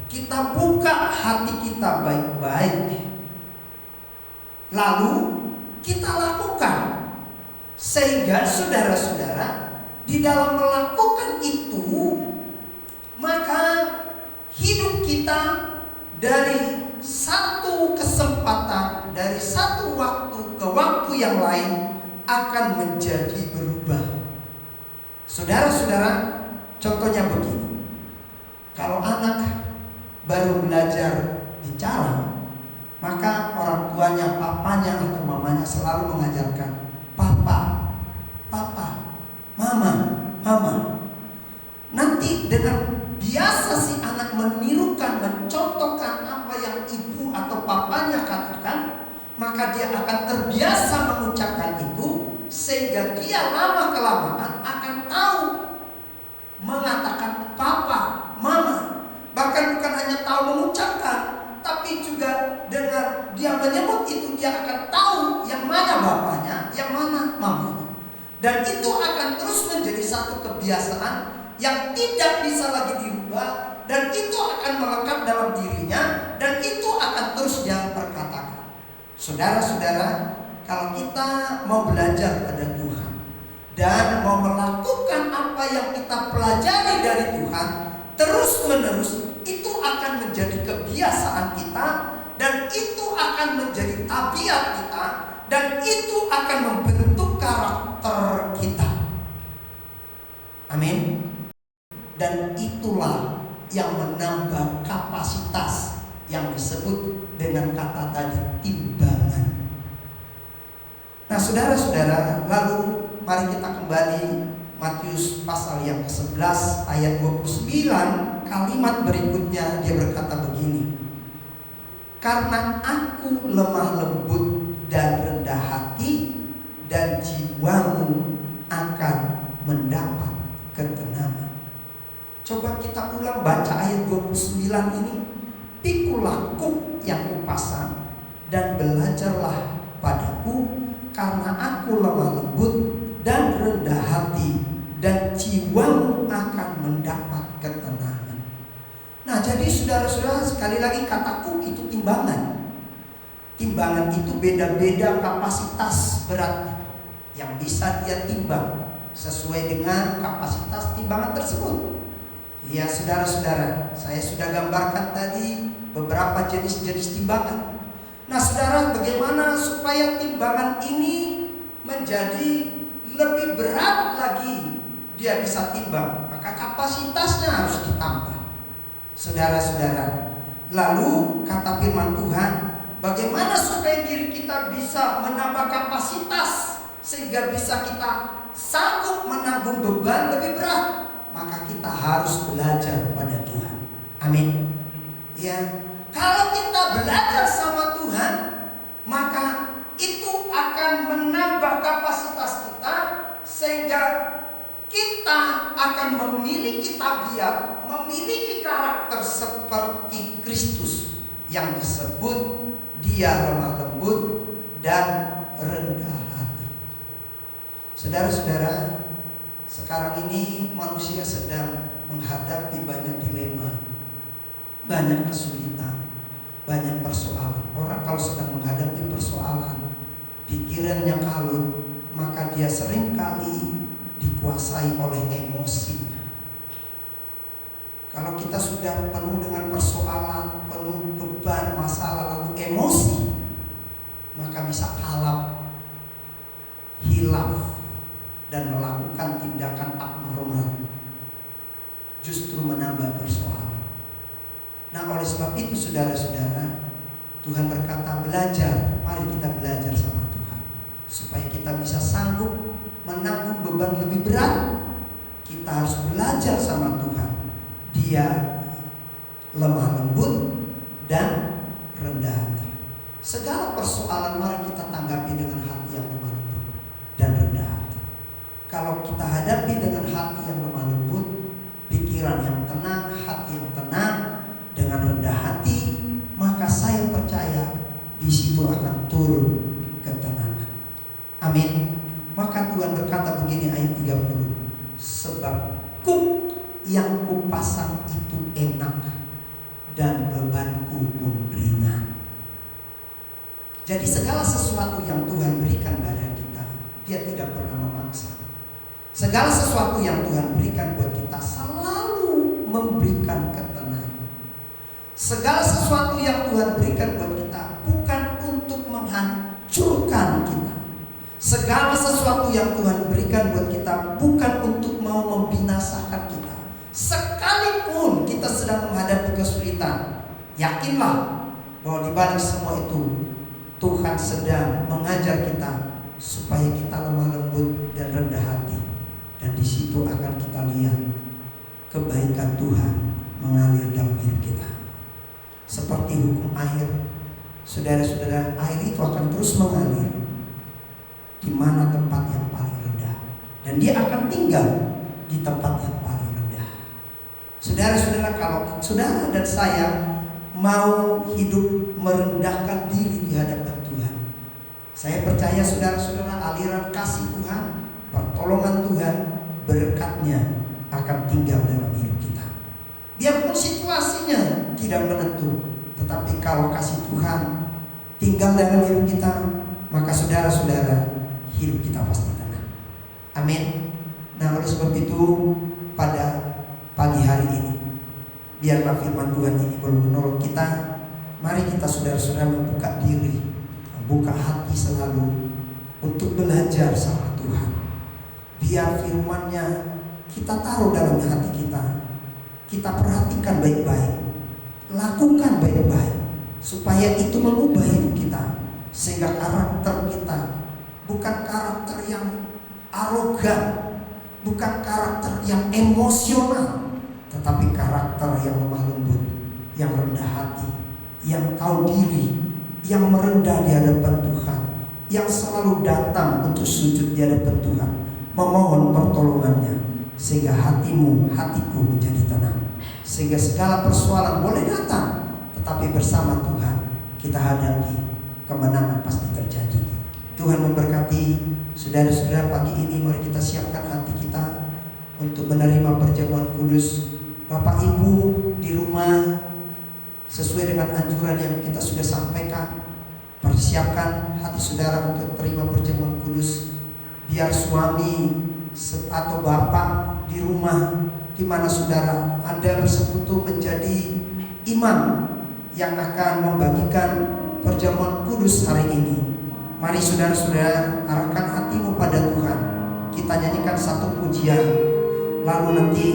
C: kita buka hati kita baik-baik, lalu kita lakukan. Sehingga saudara-saudara, di dalam melakukan itu, maka hidup kita dari satu kesempatan, dari satu waktu ke waktu yang lain akan menjadi berubah. Saudara-saudara, contohnya begini. Kalau anak baru belajar bicara, Maka orang tuanya, papanya atau mamanya selalu mengajarkan, papa, papa, mama, mama. Nanti dengan biasa si anak menirukan, mencontohkan apa yang ibu atau papanya katakan, maka dia akan terbiasa mengucapkan itu, sehingga dia lama-kelamaan akan tahu mengatakan papa, mama. Bahkan bukan hanya tahu mengucapkan, tapi juga dengan dia menyebut itu, dia akan tahu yang mana bapaknya, yang mana mamanya. Dan itu akan terus menjadi satu kebiasaan yang tidak bisa lagi dirubah, dan itu akan melekat dalam dirinya, dan itu akan terus dia perkatakan. Saudara-saudara, kalau kita mau belajar pada Tuhan dan mau melakukan apa yang kita pelajari dari Tuhan terus-menerus, itu akan menjadi kebiasaan kita, dan itu akan menjadi tabiat kita, dan itu akan membentuk karakter kita. Amin. Dan itulah yang menambah kapasitas yang disebut dengan kata tadi, timbangan. Nah, saudara-saudara, lalu mari kita kembali Matius pasal yang ke-11 ayat 29, kalimat berikutnya dia berkata begini, karena aku lemah lembut dan rendah hati, dan jiwamu akan mendapat ketenangan. Coba kita ulang baca ayat 29 ini. Pikulah kuk yang kupasang dan belajarlah padaku, karena aku lemah lembut dan rendah hati, dan jiwamu akan mendapat ketenangan. Nah, jadi saudara-saudara, sekali lagi kata kuk itu timbangan. Timbangan itu beda-beda kapasitas beratnya yang bisa dia timbang sesuai dengan kapasitas timbangan tersebut. Ya, saudara-saudara, saya sudah gambarkan tadi beberapa jenis-jenis timbangan. Nah, saudara, bagaimana supaya timbangan ini menjadi lebih berat lagi dia bisa timbang? Maka kapasitasnya harus ditambah. Saudara-saudara, lalu kata firman Tuhan, bagaimana supaya diri kita bisa menambah kapasitas sehingga bisa kita sanggup menanggung beban lebih berat? Maka kita harus belajar pada Tuhan. Amin. Ya, kalau kita belajar sama Tuhan, maka itu akan menambah kapasitas kita, sehingga kita akan memiliki tabiat, memiliki karakter seperti Kristus yang disebut dia lemah lembut dan rendah hati. Saudara-saudara, sekarang ini manusia sedang menghadapi banyak dilema, banyak kesulitan, banyak persoalan. Orang kalau sedang menghadapi persoalan, pikirannya kalut, maka dia seringkali dikuasai oleh emosinya. Kalau kita sudah penuh dengan persoalan, penuh beban, masalah, lalu emosi, maka bisa kalap, hilaf, dan melakukan tindakan abnormal, justru menambah persoalan. Nah, oleh sebab itu saudara-saudara, Tuhan berkata belajar, mari kita belajar sama Tuhan, supaya kita bisa sanggup menanggung beban lebih berat. Kita harus belajar sama Tuhan. Dia lemah lembut dan rendah hati. Segala persoalan mari kita tanggapi dengan hati yang lemah lembut dan rendah hati. Kalau kita hadapi dengan hati yang lemah lembut, pikiran yang tenang, hati yang tenang, dengan rendah hati, maka saya percaya di situ akan turun ketenangan. Amin. Maka Tuhan berkata begini ayat 30, sebab kuk yang kupasang itu enak dan bebanku pun ringan. Jadi segala sesuatu yang Tuhan berikan pada kita, dia tidak pernah memaksa. Segala sesuatu yang Tuhan berikan buat kita selalu memberikan ketenangan. Segala sesuatu yang Tuhan berikan buat kita bukan untuk menghancurkan kita. Segala sesuatu yang Tuhan berikan buat kita bukan untuk mau membinasakan kita. Sekalipun kita sedang menghadapi kesulitan, yakinlah bahwa di balik semua itu Tuhan sedang mengajar kita supaya kita lemah lembut dan rendah hati, dan di situ akan kita lihat kebaikan Tuhan mengalir dalam hidup kita. Seperti hukum air, saudara-saudara, air itu akan terus mengalir di mana tempat yang paling rendah, dan dia akan tinggal di tempat yang paling rendah. Saudara-saudara, kalau saudara dan saya mau hidup merendahkan diri di hadapan Tuhan, saya percaya saudara-saudara, aliran kasih Tuhan, pertolongan Tuhan, berkatnya akan tinggal dalam hidup kita. Biarpun situasinya tidak menentu, tetapi kalau kasih Tuhan tinggal dalam hidup kita, maka saudara-saudara, hidup kita pasti tenang. Amin. Nah, oleh sebab itu pada pagi hari ini, biarlah firman Tuhan ini belum menolong kita. Mari kita saudara-saudara membuka diri, membuka hati selalu untuk belajar sama Tuhan. Biar firman-Nya kita taruh dalam hati kita, kita perhatikan baik-baik, lakukan baik-baik, supaya itu mengubah hidup kita, sehingga karakter kita bukan karakter yang arogan, bukan karakter yang emosional, tetapi karakter yang lemah lembut, yang rendah hati, yang tahu diri, yang merendah di hadapan Tuhan, yang selalu datang untuk sujud di hadapan Tuhan, memohon pertolongannya, sehingga hatimu, hatiku menjadi tenang, sehingga segala persoalan boleh datang, tetapi bersama Tuhan kita hadapi, kemenangan pasti terjadi. Tuhan memberkati saudara-saudara pagi ini. Mari kita siapkan hati kita untuk menerima perjamuan kudus. Bapak Ibu di rumah, sesuai dengan anjuran yang kita sudah sampaikan, persiapkan hati saudara untuk terima perjamuan kudus. Biar suami atau bapak di rumah di mana saudara Anda bersekutu menjadi imam yang akan membagikan perjamuan kudus hari ini. Mari saudara-saudara, arahkan hatimu pada Tuhan. Kita nyanyikan satu pujian, lalu nanti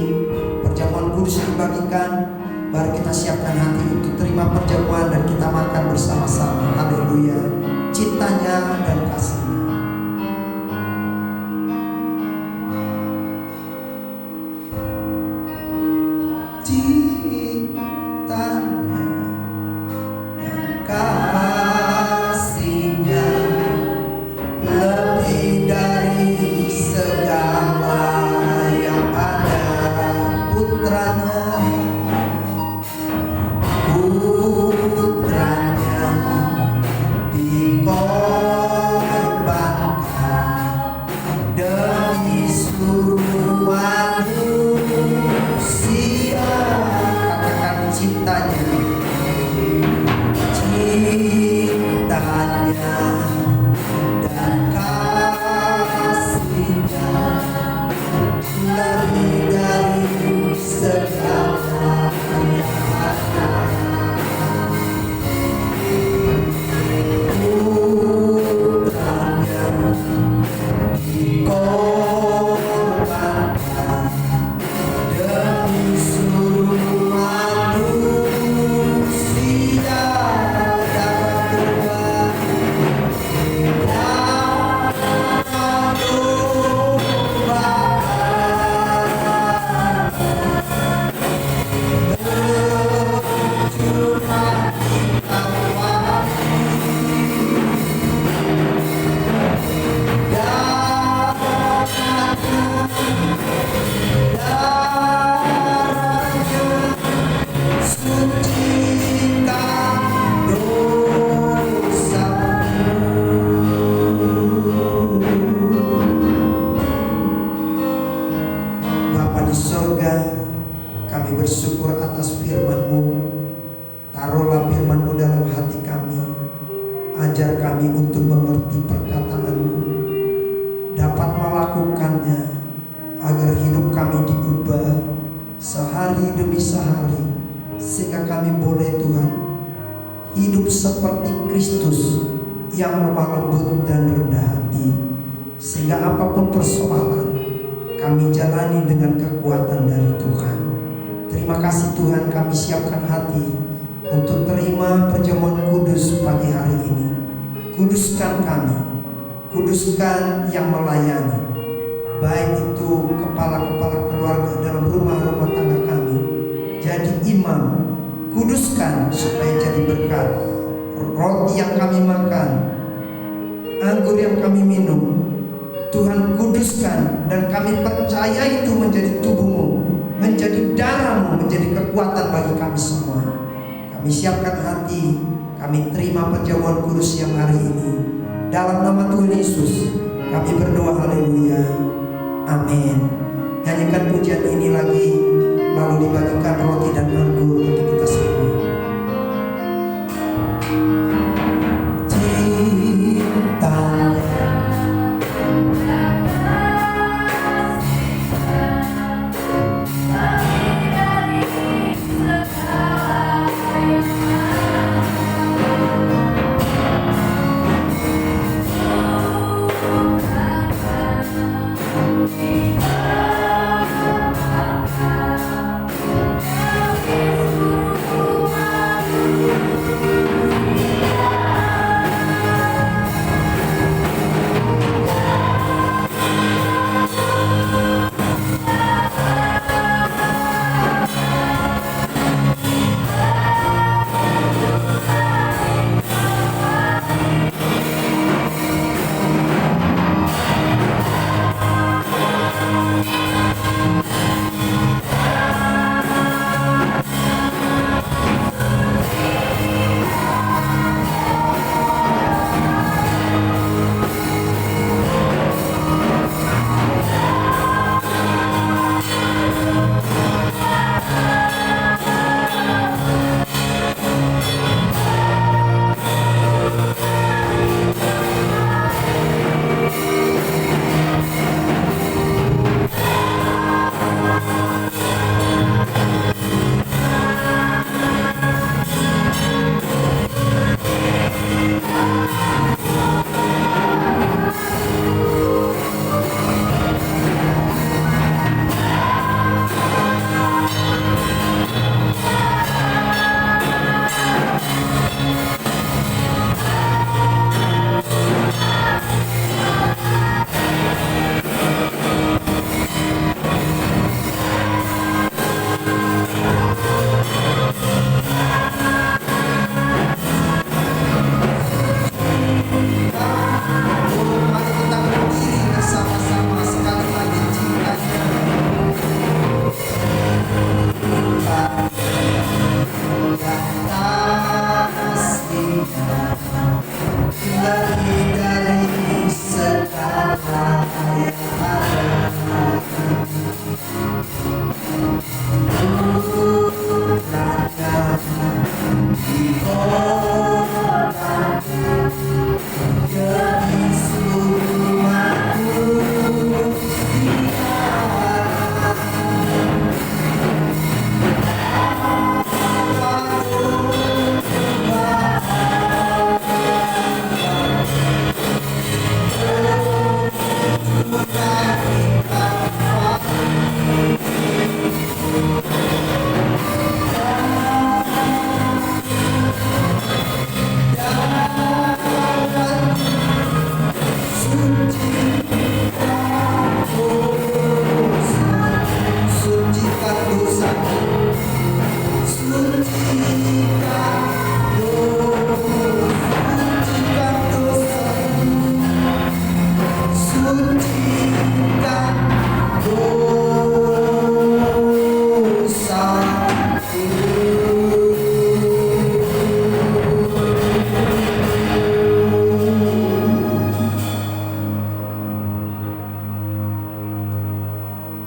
C: perjamuan kudus dibagikan, baru kita siapkan hati untuk terima perjamuan dan kita makan bersama-sama. Haleluya, cintanya dan kasihnya. untuk terima perjamuan kudus pagi hari ini. Kuduskan kami, kuduskan yang melayani, baik itu kepala-kepala keluarga dalam rumah-rumah tangga kami, jadi imam. Kuduskan supaya jadi berkat. Roti yang kami makan, anggur yang kami minum, Tuhan kuduskan, dan kami percaya itu menjadi tubuh-Mu, menjadi darah-Mu, menjadi kekuatan bagi kami semua. Kami siapkan hati, kami terima perjamuan kudus yang hari ini. Dalam nama Tuhan Yesus kami berdoa, haleluya, amin. Nyanyikan pujian ini lagi, lalu dibagikan roti dan anggur untuk kita semua.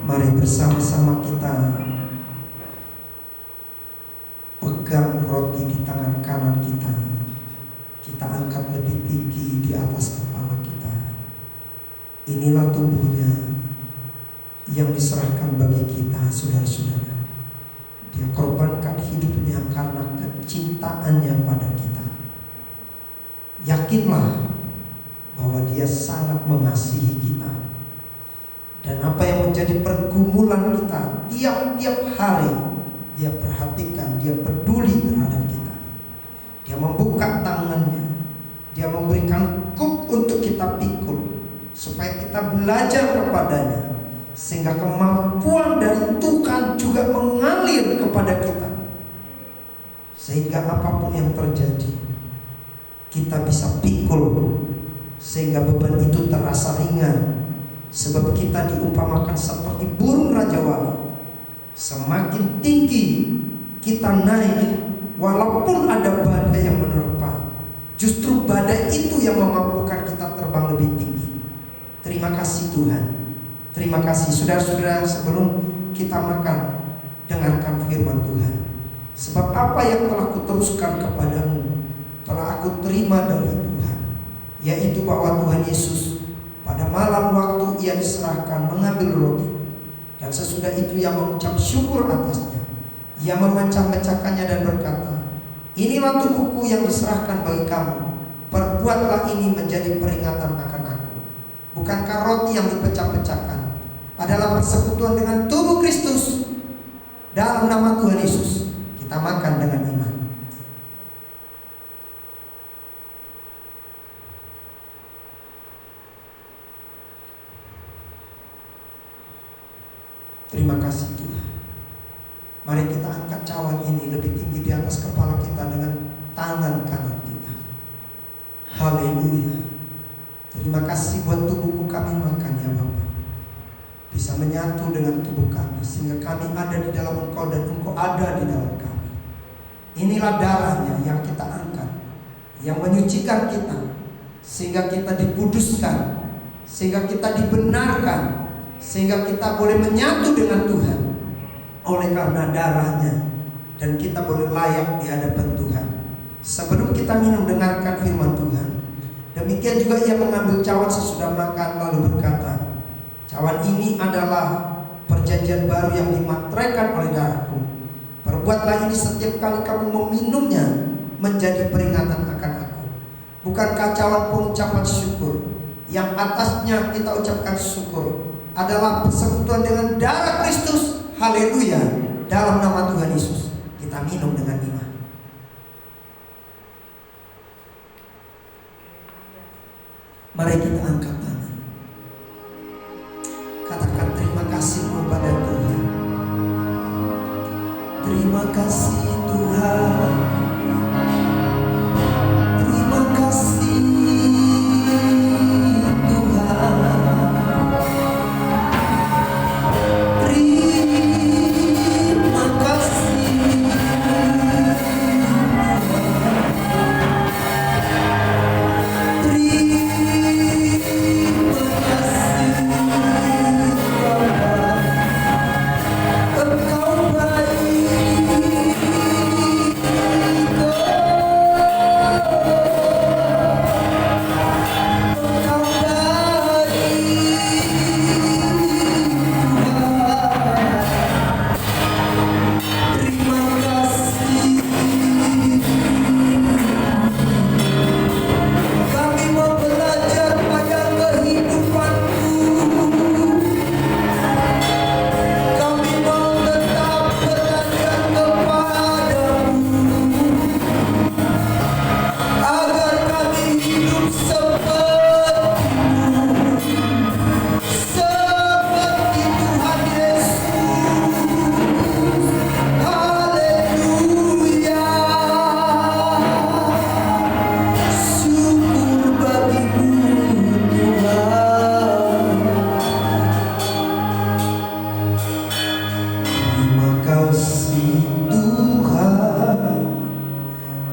C: Mari bersama-sama kita pegang roti di tangan kanan kita. Kita angkat lebih tinggi di atas kepala kita. Inilah tubuhnya yang diserahkan bagi kita, saudara-saudara. Dia korbankan hidupnya karena kecintaannya pada kita. Yakinlah bahwa Dia sangat mengasihi kita. Dan apa yang menjadi pergumulan kita tiap-tiap hari, Dia perhatikan, Dia peduli terhadap kita. Dia membuka tangannya, dia memberikan kuk untuk kita pikul, supaya kita belajar kepadanya, sehingga kemampuan dari Tuhan juga mengalir kepada kita, sehingga apapun yang terjadi kita bisa pikul, sehingga beban itu terasa ringan. Sebab kita diumpamakan seperti burung Raja Wali. Semakin tinggi kita naik, walaupun ada badai yang menerpa, justru badai itu yang memampukan kita terbang lebih tinggi. Terima kasih Tuhan. Terima kasih saudara-saudara. Sebelum kita makan, dengarkan firman Tuhan. Sebab apa yang telah kuteruskan kepadamu telah aku terima dari Tuhan, yaitu bahwa Tuhan Yesus pada malam waktu ia diserahkan mengambil roti, dan sesudah itu ia mengucap syukur atasnya. Ia memecah-mecahkannya dan berkata, inilah tubuhku yang diserahkan bagi kamu. Perbuatlah ini menjadi peringatan akan aku. Bukankah roti yang dipecah-pecahkan adalah persekutuan dengan tubuh Kristus? Dalam nama Tuhan Yesus kita makan dengan iman. Terima kasih Tuhan. Mari kita angkat cawan ini lebih tinggi di atas kepala kita dengan tangan kanan kita. Haleluya. Terima kasih buat tubuhmu kami makan ya Bapa. Bisa menyatu dengan tubuh kami, sehingga kami ada di dalam Engkau dan Engkau ada di dalam kami. Inilah darahnya yang kita angkat, yang menyucikan kita, sehingga kita dikuduskan, sehingga kita dibenarkan, sehingga kita boleh menyatu dengan Tuhan oleh karena darahnya, dan kita boleh layak di hadapan Tuhan. Sebelum kita minum, dengarkan firman Tuhan. Demikian juga ia mengambil cawan sesudah makan lalu berkata, cawan ini adalah perjanjian baru yang dimateraikan oleh darahku. Perbuatlah ini setiap kali kamu meminumnya menjadi peringatan akan aku. Bukankah cawan pengucapan syukur yang atasnya kita ucapkan syukur adalah persekutuan dengan darah Kristus? Haleluya. Dalam nama Tuhan Yesus kita minum dengan iman. Mari kita angkat tangan, katakan terima kasih kepada Tuhan. Terima kasih Tuhan. Terima kasih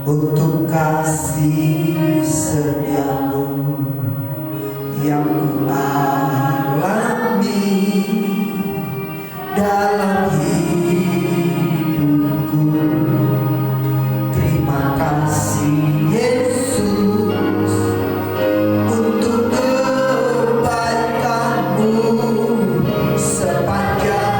C: untuk kasih setiamu yang ku alami dalam hidupku. Terima kasih Yesus untuk kebaikan-Mu sepanjang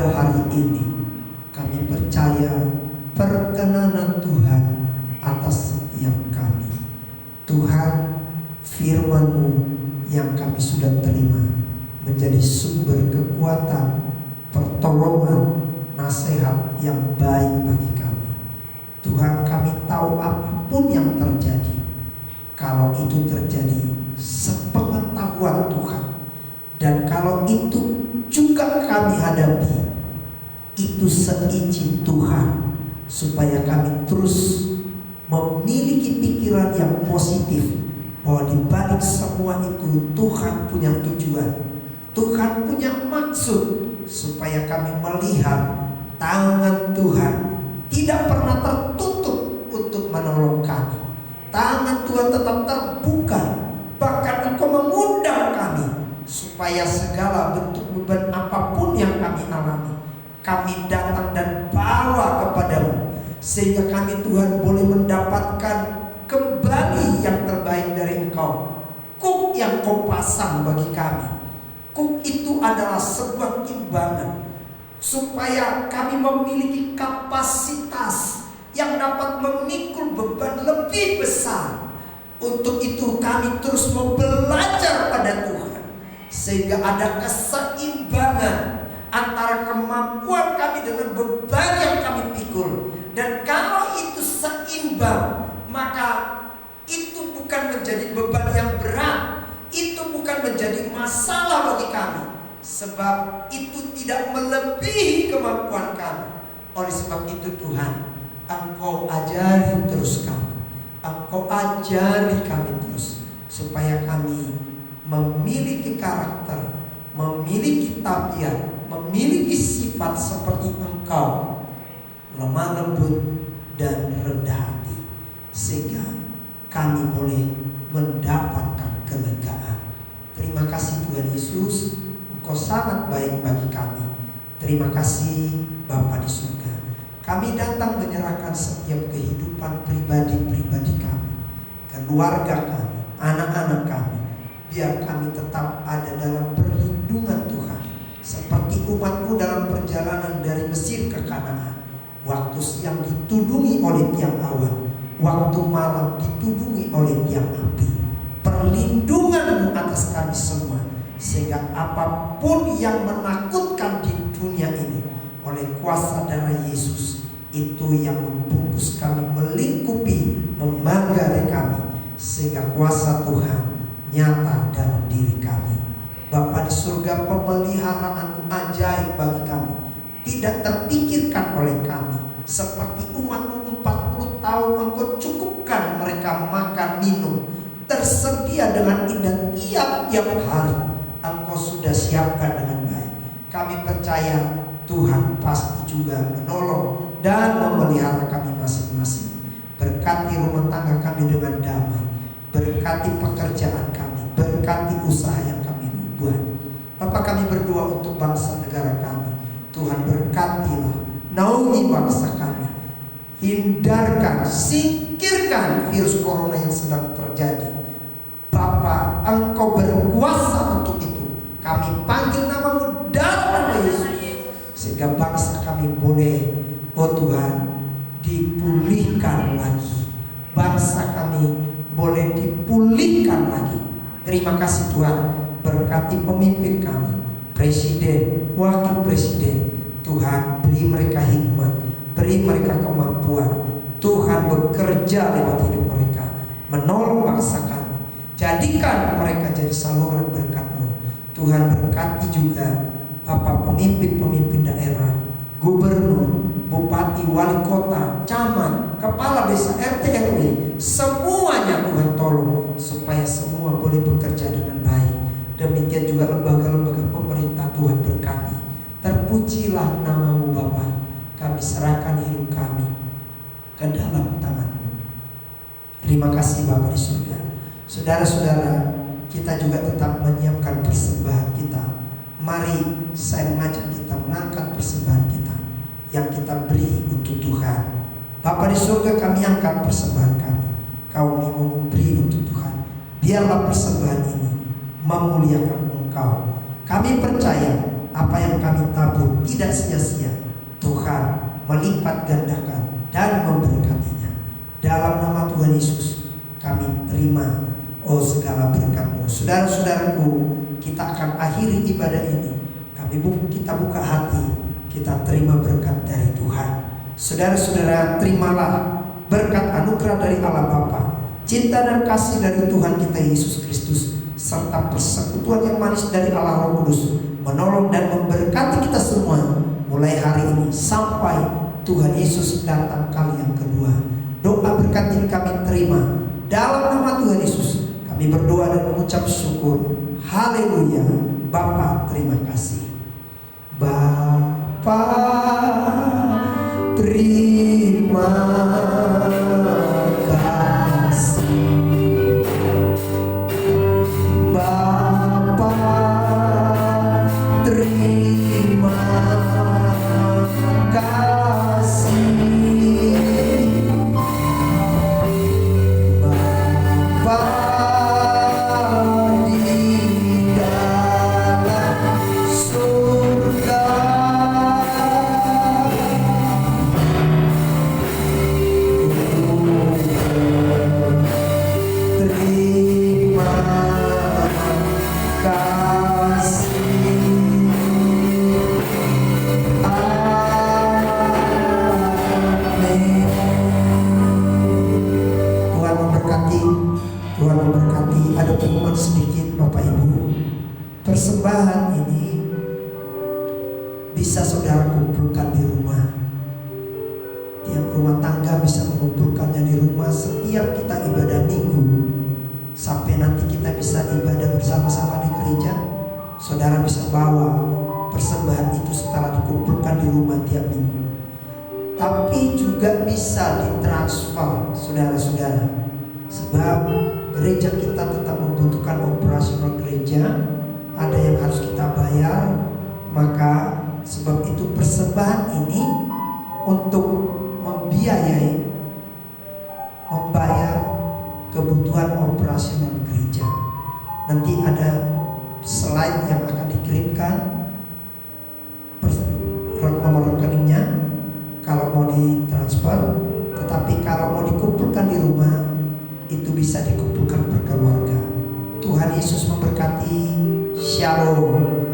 C: pada hari ini kami percaya perkenanan Tuhan atas setiap kami. Tuhan, firman-Mu yang kami sudah terima menjadi sumber kekuatan, pertolongan, nasihat yang baik bagi kami. Tuhan, kami tahu apapun yang terjadi, kalau itu terjadi sepengetahuan Tuhan, dan kalau itu juga kami hadapi, itu seizin Tuhan, supaya kami terus memiliki pikiran yang positif, bahwa di balik semua itu Tuhan punya tujuan, Tuhan punya maksud, supaya kami melihat tangan Tuhan tidak pernah tertutup untuk menolong kami. Tangan Tuhan tetap terbuka, bahkan Engkau mengundang kami supaya segala bentuk beban apapun yang kami alami, kami datang dan bawa kepadamu, sehingga kami Tuhan boleh mendapatkan kembali yang terbaik dari Engkau. Kuk yang Kau pasang bagi kami, kuk itu adalah sebuah timbangan, supaya kami memiliki kapasitas yang dapat memikul beban lebih besar. Untuk itu kami terus mau belajar pada Tuhan, sehingga ada keseimbangan antara kemampuan kami dengan beban yang kami pikul. Dan kalau itu seimbang, maka itu bukan menjadi beban yang berat, itu bukan menjadi masalah bagi kami, sebab itu tidak melebihi kemampuan kami. Oleh sebab itu Tuhan, Engkau ajari terus kami, Engkau ajari kami terus, supaya kami memiliki karakter, memiliki tabiat, memiliki sifat seperti Engkau, lemah lembut dan rendah hati, sehingga kami boleh mendapatkan kelegaan. Terima kasih Tuhan Yesus, Engkau sangat baik bagi kami. Terima kasih Bapa di surga. Kami datang menyerahkan setiap kehidupan pribadi-pribadi kami, keluarga kami, anak-anak kami. Biar kami tetap ada dalam perlindungan Tuhan, seperti umat-Mu dalam perjalanan dari Mesir ke Kanaan. Waktu siang ditudungi oleh tiang awan, waktu malam ditudungi oleh tiang api. Perlindungan-Mu atas kami semua, sehingga apapun yang menakutkan di dunia ini, oleh kuasa darah Yesus, itu yang membungkus kami, melingkupi, memanggari kami, sehingga kuasa Tuhan nyata dalam diri kami. Bapa di surga, pemeliharaan ajaib bagi kami tidak terpikirkan oleh kami. Seperti umat-Mu 40 tahun Engkau cukupkan mereka makan minum, tersedia dengan indah tiap-tiap hari. Engkau sudah siapkan dengan baik. Kami percaya Tuhan pasti juga menolong dan memelihara kami masing-masing. Berkati rumah tangga kami dengan damai, berkati pekerjaan kami, berkati usaha yang kami buat. Bapak, kami berdoa untuk bangsa negara kami. Tuhan berkatilah, naungi bangsa kami. Hindarkan, singkirkan virus corona yang sedang terjadi. Bapa, Engkau berkuasa untuk itu. Kami panggil nama-Mu dalam nama Yesus, sehingga bangsa kami boleh, oh Tuhan, dipulihkan lagi. Bangsa kami boleh dipulihkan lagi. Terima kasih Tuhan. Berkati pemimpin kami, presiden, wakil presiden. Tuhan, beri mereka hikmat, beri mereka kemampuan. Tuhan bekerja lewat hidup mereka, menolong bangsa kami. Jadikan mereka jadi saluran berkat-Mu. Tuhan, berkati juga Bapak pemimpin-pemimpin daerah, gubernur, bupati, wali kota, camat, kepala desa, RT RW, semuanya Tuhan tolong, supaya semua boleh bekerja dengan baik. Demikian juga lembaga-lembaga pemerintah, Tuhan berkati. Terpujilah nama-Mu Bapa. Kami serahkan hidup kami ke dalam tangan-Mu. Terima kasih Bapa di surga. Saudara-saudara, kita juga tetap menyiapkan persembahan kita. Mari saya mengajak kita mengangkat persembahan kita yang kita beri untuk Tuhan. Bapa di surga, kami angkat persembahan kami. Kau mau memberi untuk Tuhan. Biarlah persembahan ini memuliakan Engkau. Kami percaya apa yang kami tabur tidak sia-sia. Tuhan melipat gandakan dan memberkatinya. Dalam nama Tuhan Yesus kami terima segala berkat-Mu. Saudara-saudaraku, kita akan akhiri ibadah ini. Kita buka hati, kita terima berkat dari Tuhan. Saudara-saudara, terimalah berkat anugerah dari Allah Bapa, cinta dan kasih dari Tuhan kita Yesus Kristus, serta persekutuan yang manis dari Allah Roh Kudus menolong dan memberkati kita semua mulai hari ini sampai Tuhan Yesus datang kali yang kedua. Doa berkat ini kami terima dalam nama Tuhan Yesus. Kami berdoa dan mengucap syukur. Haleluya. Bapa, terima kasih. Bapa, terima kasih. Bapa, terima kasih. Tuhan memberkati. Ada pengumuman sedikit Bapak Ibu. Persembahan ini bisa saudara kumpulkan di rumah. Tiap rumah tangga bisa mengumpulkannya di rumah setiap kita ibadah minggu. Sampai nanti kita bisa ibadah bersama-sama di gereja, saudara bisa bawa persembahan itu setelah dikumpulkan di rumah tiap minggu. Tapi juga bisa ditransfer saudara-saudara. Sebab gereja kita tetap membutuhkan operasional gereja, ada yang harus kita bayar. Maka sebab itu persembahan ini untuk membayar kebutuhan operasional gereja. Nanti ada slide yang akan dikirimkan nomor rekeningnya kalau mau ditransfer. Tetapi kalau mau dikumpulkan di rumah, itu bisa dikumpulkan per keluarga. Tuhan Yesus memberkati. Shalom.